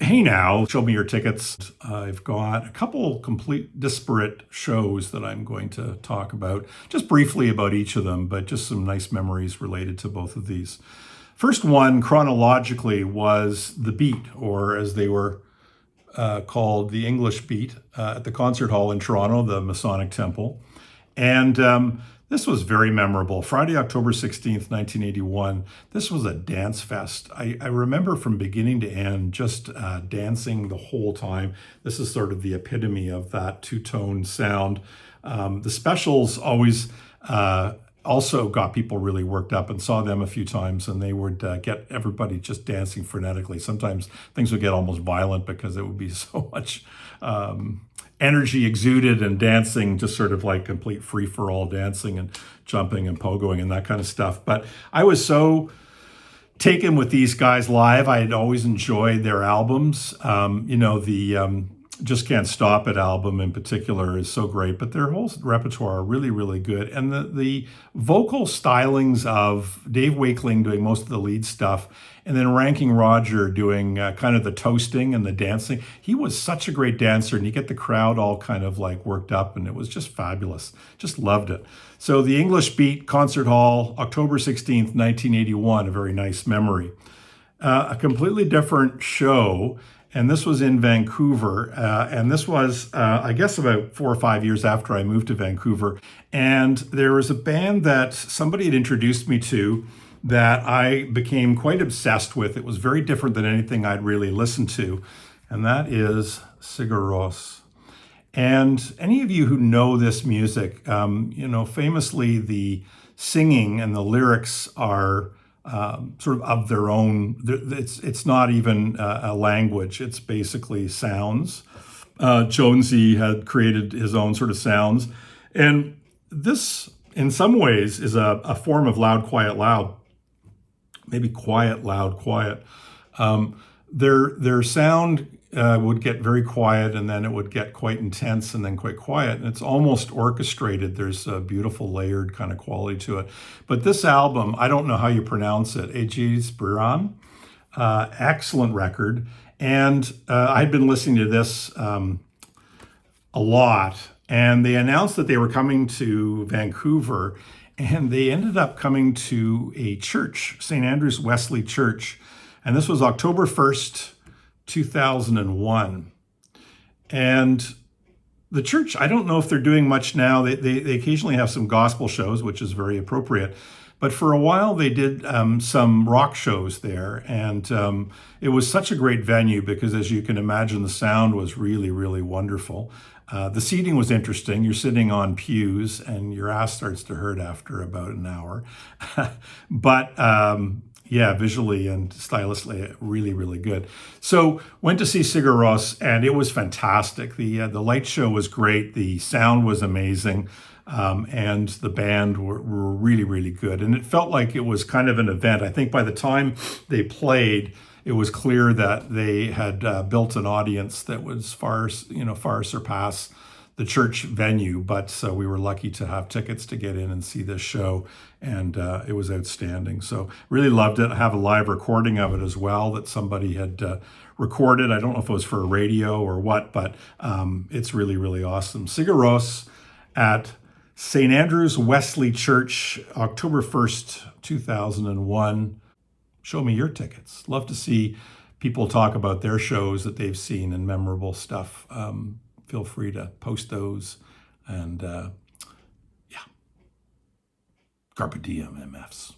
Hey now, show me your tickets. I've got a couple complete disparate shows that I'm going to talk about, just briefly about each of them, but just some nice memories related to both of these. First one, chronologically, was The Beat, or as they were called, the English Beat, at the Concert Hall in Toronto, the Masonic Temple. And this was very memorable. Friday, October 16th, 1981. This was a dance fest. I remember from beginning to end just dancing the whole time. This is sort of the epitome of that two-tone sound. The specials always also got people really worked up, and saw them a few times, and they would get everybody just dancing frenetically. Sometimes things would get almost violent because it would be so much energy exuded, and dancing, just sort of like complete free-for-all dancing and jumping and pogoing and that kind of stuff. But I was so taken with these guys live. I had always enjoyed their albums. The Just Can't Stop It album in particular is so great, but their whole repertoire are really, really good. And the vocal stylings of Dave Wakeling doing most of the lead stuff, and then Ranking Roger doing kind of the toasting and the dancing. He was such a great dancer, and you get the crowd all kind of like worked up, and it was just fabulous. Just loved it. So the English Beat, Concert Hall, October 16th, 1981, a very nice memory. A completely different show, and this was in Vancouver. And this was, I guess, about 4 or 5 years after I moved to Vancouver. And there was a band that somebody had introduced me to that I became quite obsessed with. It was very different than anything I'd really listened to. And that is Sigur Rós. And any of you who know this music, famously the singing and the lyrics are sort of their own. It's not even a language. It's basically sounds. Jonesy had created his own sort of sounds. And this, in some ways, is a form of loud, quiet, loud. Maybe quiet, loud, quiet. Their sound would get very quiet, and then it would get quite intense, and then quite quiet. And it's almost orchestrated. There's a beautiful layered kind of quality to it. But this album, I don't know how you pronounce it, Aegis Buran, excellent record. And I'd been listening to this a lot, and they announced that they were coming to Vancouver, and they ended up coming to a church, St. Andrew's Wesley Church. And this was October 1st, 2001. And the church, I don't know if they're doing much now. They occasionally have some gospel shows, which is very appropriate. But for a while, they did some rock shows there. And it was such a great venue because, as you can imagine, the sound was really, really wonderful. The seating was interesting. You're sitting on pews, and your ass starts to hurt after about an hour. But visually and stylistically, really, really good. So went to see Sigur Rós, and it was fantastic. The light show was great. The sound was amazing. And the band were really, really good. And it felt like it was kind of an event. I think by the time they played, it was clear that they had built an audience that was far surpass the church venue. But we were lucky to have tickets to get in and see this show, and it was outstanding. So really loved it. I have a live recording of it as well that somebody had recorded. I don't know if it was for a radio or what, but it's really, really awesome. Sigur Rós at St. Andrew's Wesley Church, October 1st, 2001. Show me your tickets. Love to see people talk about their shows that they've seen and memorable stuff. Feel free to post those. And Carpe diem, MFs.